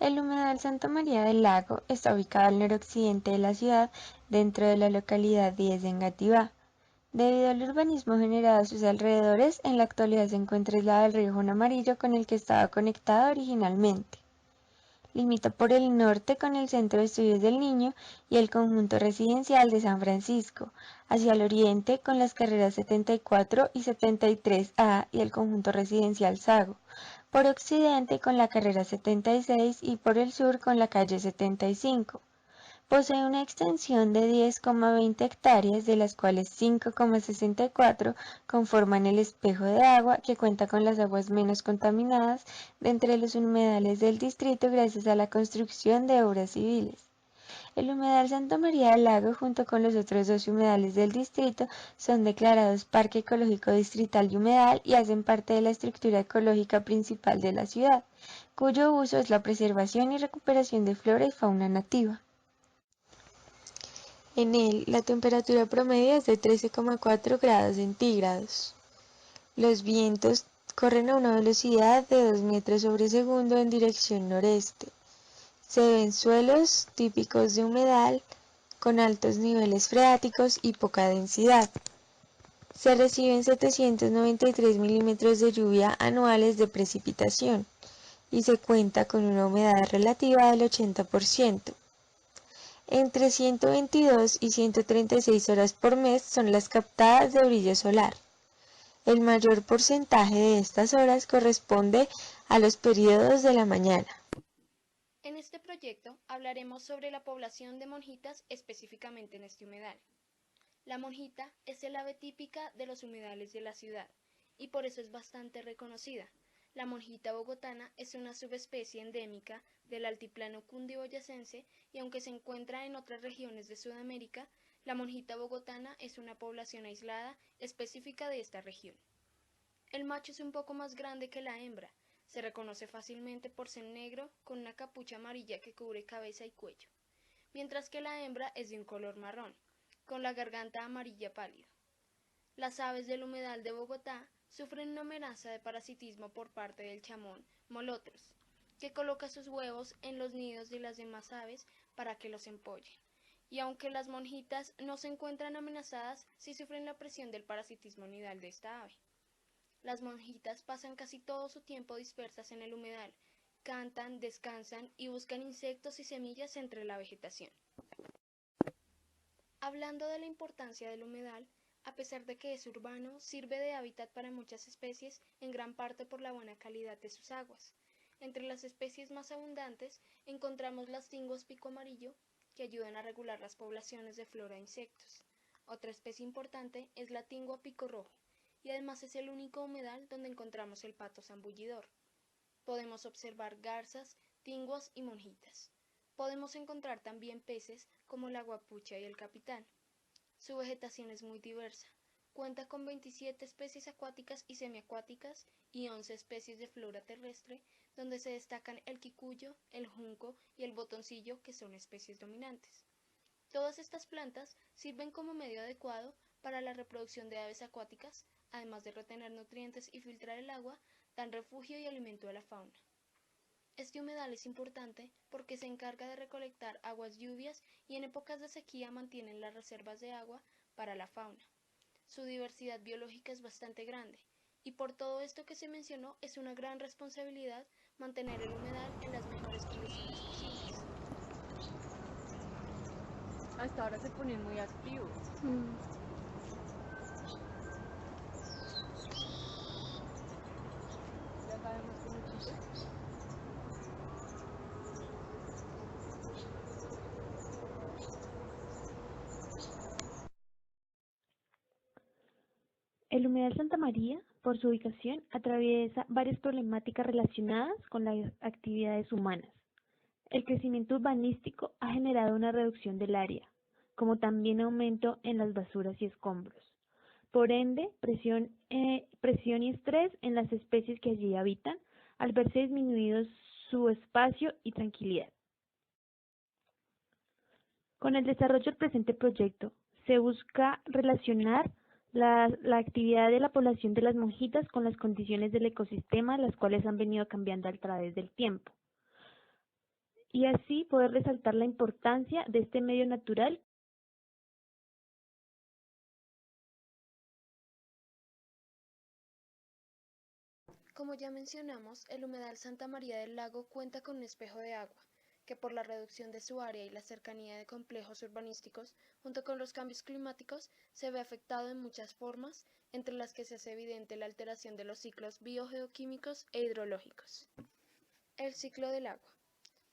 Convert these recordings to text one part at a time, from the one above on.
El humedal Santa María del Lago está ubicado al noroccidente de la ciudad, dentro de la localidad 10 de Engativá. Debido al urbanismo generado a sus alrededores, en la actualidad se encuentra aislado del río Amarillo con el que estaba conectado originalmente. Limita por el norte con el Centro de Estudios del Niño y el conjunto residencial de San Francisco, hacia el oriente con las carreras 74 y 73A y el conjunto residencial Sago, por occidente con la carrera 76 y por el sur con la calle 75. Posee una extensión de 10,20 hectáreas, de las cuales 5,64 conforman el espejo de agua, que cuenta con las aguas menos contaminadas de entre los humedales del distrito gracias a la construcción de obras civiles. El humedal Santa María del Lago, junto con los otros dos humedales del distrito, son declarados Parque Ecológico Distrital y Humedal y hacen parte de la estructura ecológica principal de la ciudad, cuyo uso es la preservación y recuperación de flora y fauna nativa. En él, la temperatura promedio es de 13,4 grados centígrados. Los vientos corren a una velocidad de 2 metros sobre segundo en dirección noreste. Se ven suelos típicos de humedal con altos niveles freáticos y poca densidad. Se reciben 793 milímetros de lluvia anuales de precipitación y se cuenta con una humedad relativa del 80%. Entre 122 y 136 horas por mes son las captadas de brillo solar. El mayor porcentaje de estas horas corresponde a los periodos de la mañana. En este proyecto hablaremos sobre la población de monjitas específicamente en este humedal. La monjita es el ave típica de los humedales de la ciudad y por eso es bastante reconocida. La monjita bogotana es una subespecie endémica del altiplano cundiboyacense y aunque se encuentra en otras regiones de Sudamérica, la monjita bogotana es una población aislada específica de esta región. El macho es un poco más grande que la hembra. Se reconoce fácilmente por ser negro con una capucha amarilla que cubre cabeza y cuello, mientras que la hembra es de un color marrón, con la garganta amarilla pálido. Las aves del humedal de Bogotá sufren una amenaza de parasitismo por parte del chamón molotros, que coloca sus huevos en los nidos de las demás aves para que los empollen. Y aunque las monjitas no se encuentran amenazadas, sí sufren la presión del parasitismo nidal de esta ave. Las monjitas pasan casi todo su tiempo dispersas en el humedal, cantan, descansan y buscan insectos y semillas entre la vegetación. Hablando de la importancia del humedal, a pesar de que es urbano, sirve de hábitat para muchas especies, en gran parte por la buena calidad de sus aguas. Entre las especies más abundantes encontramos las tinguas pico amarillo, que ayudan a regular las poblaciones de flora e insectos. Otra especie importante es la tingua pico rojo, y además es el único humedal donde encontramos el pato zambullidor. Podemos observar garzas, tinguas y monjitas. Podemos encontrar también peces como la guapucha y el capitán. Su vegetación es muy diversa. Cuenta con 27 especies acuáticas y semiacuáticas y 11 especies de flora terrestre, donde se destacan el quicuyo, el junco y el botoncillo, que son especies dominantes. Todas estas plantas sirven como medio adecuado para la reproducción de aves acuáticas, además de retener nutrientes y filtrar el agua, dan refugio y alimento a la fauna. Este humedal es importante porque se encarga de recolectar aguas lluvias y en épocas de sequía mantienen las reservas de agua para la fauna. Su diversidad biológica es bastante grande y por todo esto que se mencionó es una gran responsabilidad mantener el humedal en las mejores condiciones posibles. Hasta ahora se ponen muy activos. Ya sabemos cómo chiste. El humedal Santa María, por su ubicación, atraviesa varias problemáticas relacionadas con las actividades humanas. El crecimiento urbanístico ha generado una reducción del área, como también aumento en las basuras y escombros. Por ende, presión y estrés en las especies que allí habitan, al verse disminuidos su espacio y tranquilidad. Con el desarrollo del presente proyecto, se busca relacionar la actividad de la población de las monjitas con las condiciones del ecosistema, las cuales han venido cambiando a través del tiempo. y así poder resaltar la importancia de este medio natural. Como ya mencionamos, el humedal Santa María del Lago cuenta con un espejo de agua, que por la reducción de su área y la cercanía de complejos urbanísticos, junto con los cambios climáticos, se ve afectado en muchas formas, entre las que se hace evidente la alteración de los ciclos biogeoquímicos e hidrológicos. El ciclo del agua.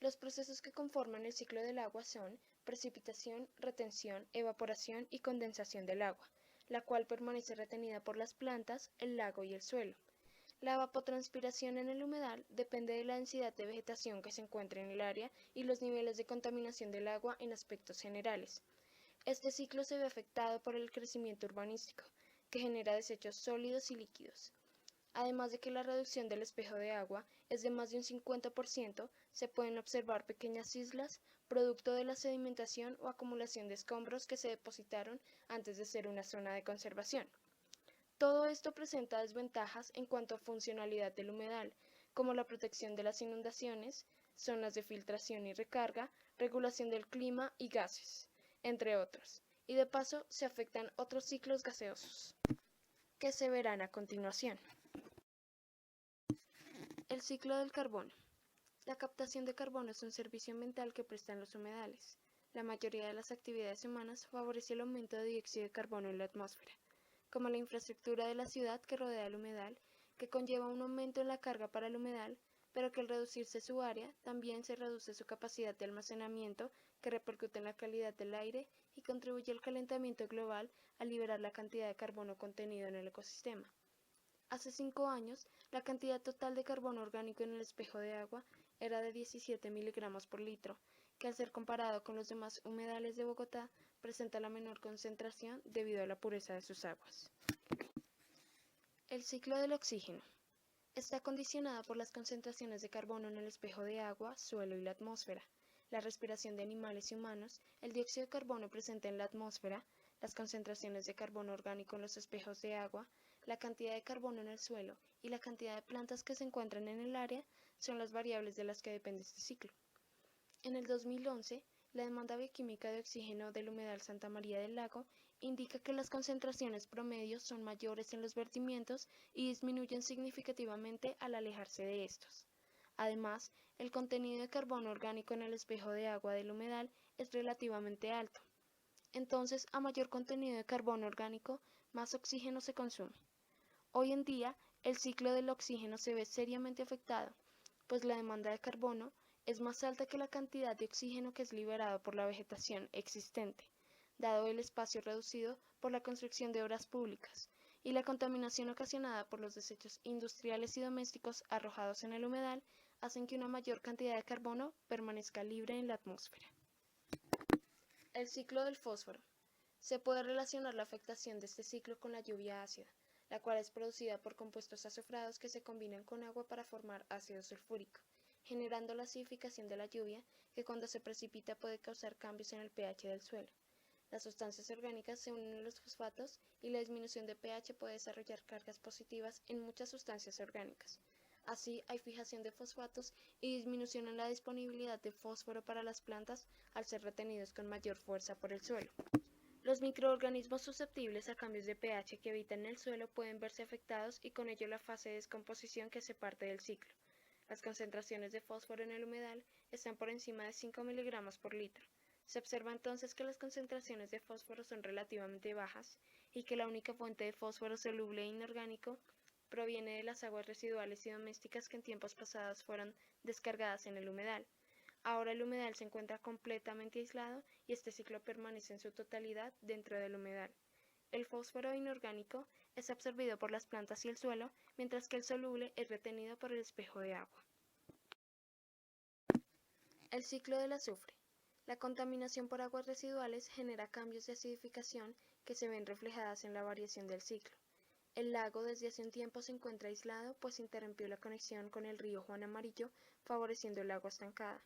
Los procesos que conforman el ciclo del agua son precipitación, retención, evaporación y condensación del agua, la cual permanece retenida por las plantas, el lago y el suelo. La evapotranspiración en el humedal depende de la densidad de vegetación que se encuentra en el área y los niveles de contaminación del agua en aspectos generales. Este ciclo se ve afectado por el crecimiento urbanístico, que genera desechos sólidos y líquidos. Además de que la reducción del espejo de agua es de más de un 50%, se pueden observar pequeñas islas, producto de la sedimentación o acumulación de escombros que se depositaron antes de ser una zona de conservación. Todo esto presenta desventajas en cuanto a funcionalidad del humedal, como la protección de las inundaciones, zonas de filtración y recarga, regulación del clima y gases, entre otros, y de paso se afectan otros ciclos gaseosos, que se verán a continuación. El ciclo del carbono. La captación de carbono es un servicio ambiental que prestan los humedales. La mayoría de las actividades humanas favorece el aumento de dióxido de carbono en la atmósfera, como la infraestructura de la ciudad que rodea el humedal, que conlleva un aumento en la carga para el humedal, pero que al reducirse su área, también se reduce su capacidad de almacenamiento, que repercute en la calidad del aire y contribuye al calentamiento global al liberar la cantidad de carbono contenido en el ecosistema. Hace 5 años, la cantidad total de carbono orgánico en el espejo de agua era de 17 miligramos por litro, que al ser comparado con los demás humedales de Bogotá, presenta la menor concentración debido a la pureza de sus aguas. El ciclo del oxígeno. Está condicionado por las concentraciones de carbono en el espejo de agua, suelo y la atmósfera, la respiración de animales y humanos, el dióxido de carbono presente en la atmósfera, las concentraciones de carbono orgánico en los espejos de agua, la cantidad de carbono en el suelo y la cantidad de plantas que se encuentran en el área son las variables de las que depende este ciclo. En el 2011, la demanda bioquímica de oxígeno del humedal Santa María del Lago indica que las concentraciones promedios son mayores en los vertimientos y disminuyen significativamente al alejarse de estos. Además, el contenido de carbono orgánico en el espejo de agua del humedal es relativamente alto. Entonces, a mayor contenido de carbono orgánico, más oxígeno se consume. Hoy en día, el ciclo del oxígeno se ve seriamente afectado, pues la demanda de carbono es más alta que la cantidad de oxígeno que es liberado por la vegetación existente, dado el espacio reducido por la construcción de obras públicas y la contaminación ocasionada por los desechos industriales y domésticos arrojados en el humedal hacen que una mayor cantidad de carbono permanezca libre en la atmósfera. El ciclo del fósforo. Se puede relacionar la afectación de este ciclo con la lluvia ácida, la cual es producida por compuestos azufrados que se combinan con agua para formar ácido sulfúrico, generando la acidificación de la lluvia, que cuando se precipita puede causar cambios en el pH del suelo. Las sustancias orgánicas se unen a los fosfatos y la disminución de pH puede desarrollar cargas positivas en muchas sustancias orgánicas. Así, hay fijación de fosfatos y disminución en la disponibilidad de fósforo para las plantas al ser retenidos con mayor fuerza por el suelo. Los microorganismos susceptibles a cambios de pH que habitan en el suelo pueden verse afectados y con ello la fase de descomposición que hace parte del ciclo. Las concentraciones de fósforo en el humedal están por encima de 5 miligramos por litro. Se observa entonces que las concentraciones de fósforo son relativamente bajas y que la única fuente de fósforo soluble e inorgánico proviene de las aguas residuales y domésticas que en tiempos pasados fueron descargadas en el humedal. Ahora el humedal se encuentra completamente aislado y este ciclo permanece en su totalidad dentro del humedal. El fósforo inorgánico es absorbido por las plantas y el suelo, mientras que el soluble es retenido por el espejo de agua. El ciclo del azufre. La contaminación por aguas residuales genera cambios de acidificación que se ven reflejadas en la variación del ciclo. El lago desde hace un tiempo se encuentra aislado, pues interrumpió la conexión con el río Juan Amarillo, favoreciendo el agua estancada,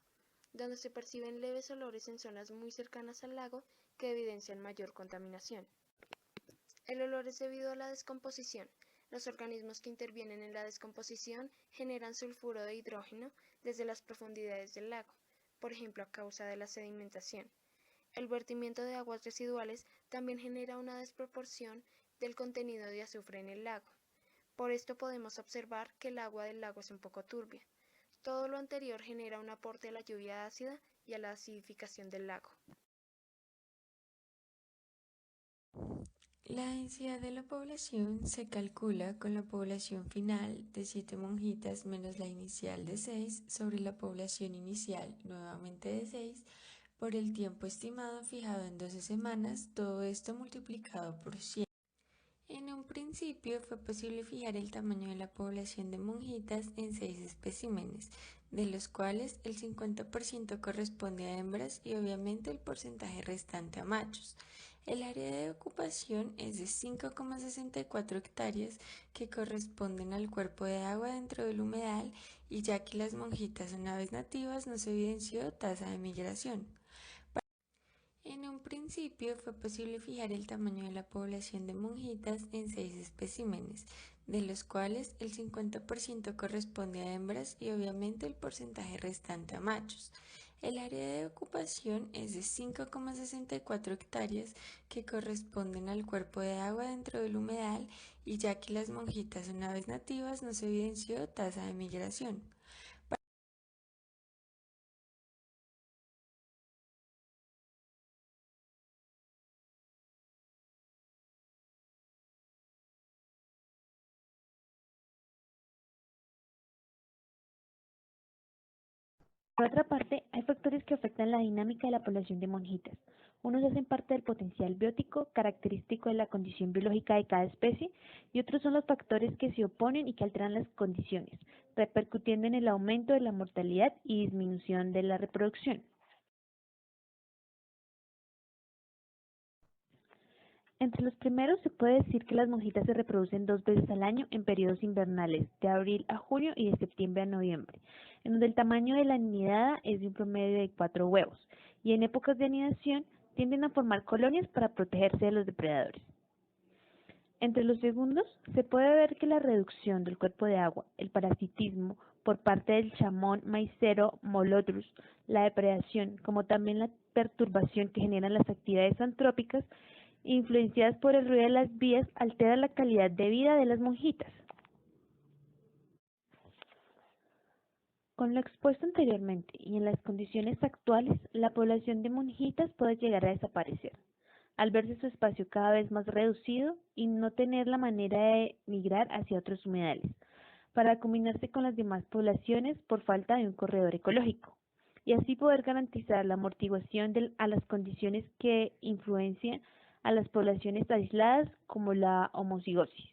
donde se perciben leves olores en zonas muy cercanas al lago que evidencian mayor contaminación. El olor es debido a la descomposición. Los organismos que intervienen en la descomposición generan sulfuro de hidrógeno desde las profundidades del lago, por ejemplo a causa de la sedimentación. El vertimiento de aguas residuales también genera una desproporción del contenido de azufre en el lago. Por esto podemos observar que el agua del lago es un poco turbia. Todo lo anterior genera un aporte a la lluvia ácida y a la acidificación del lago. La densidad de la población se calcula con la población final de 7 monjitas menos la inicial de 6 sobre la población inicial nuevamente de 6 por el tiempo estimado fijado en 12 semanas, todo esto multiplicado por 100. En un principio fue posible fijar el tamaño de la población de monjitas en 6 especímenes, de los cuales el 50% corresponde a hembras y obviamente el porcentaje restante a machos. El área de ocupación es de 5,64 hectáreas que corresponden al cuerpo de agua dentro del humedal y ya que las monjitas son aves nativas no se evidenció tasa de migración. En un principio fue posible fijar el tamaño de la población de monjitas en 6 especímenes, de los cuales el 50% corresponde a hembras y obviamente el porcentaje restante a machos. El área de ocupación es de 5,64 hectáreas que corresponden al cuerpo de agua dentro del humedal y ya que las monjitas son aves nativas no se evidenció tasa de migración. Por otra parte, hay factores que afectan la dinámica de la población de monjitas. Unos hacen parte del potencial biótico característico de la condición biológica de cada especie y otros son los factores que se oponen y que alteran las condiciones, repercutiendo en el aumento de la mortalidad y disminución de la reproducción. Entre los primeros se puede decir que las monjitas se reproducen 2 veces al año en periodos invernales, de abril a junio y de septiembre a noviembre, en donde el tamaño de la nidada es de un promedio de 4 huevos, y en épocas de anidación tienden a formar colonias para protegerse de los depredadores. Entre los segundos, se puede ver que la reducción del cuerpo de agua, el parasitismo por parte del chamón maicero Molothrus, la depredación, como también la perturbación que generan las actividades antrópicas, influenciadas por el ruido de las vías, altera la calidad de vida de las monjitas. Con lo expuesto anteriormente y en las condiciones actuales, la población de monjitas puede llegar a desaparecer, al verse su espacio cada vez más reducido y no tener la manera de migrar hacia otros humedales, para combinarse con las demás poblaciones por falta de un corredor ecológico, y así poder garantizar la amortiguación a las condiciones que influencian a las poblaciones aisladas como la homocigosis.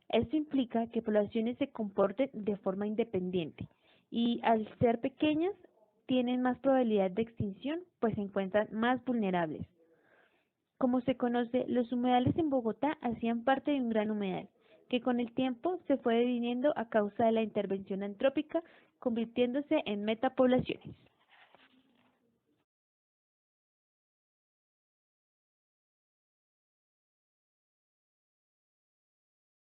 Esto implica que poblaciones se comporten de forma independiente y al ser pequeñas tienen más probabilidad de extinción pues se encuentran más vulnerables. Como se conoce, los humedales en Bogotá hacían parte de un gran humedal, que con el tiempo se fue dividiendo a causa de la intervención antrópica, convirtiéndose en metapoblaciones.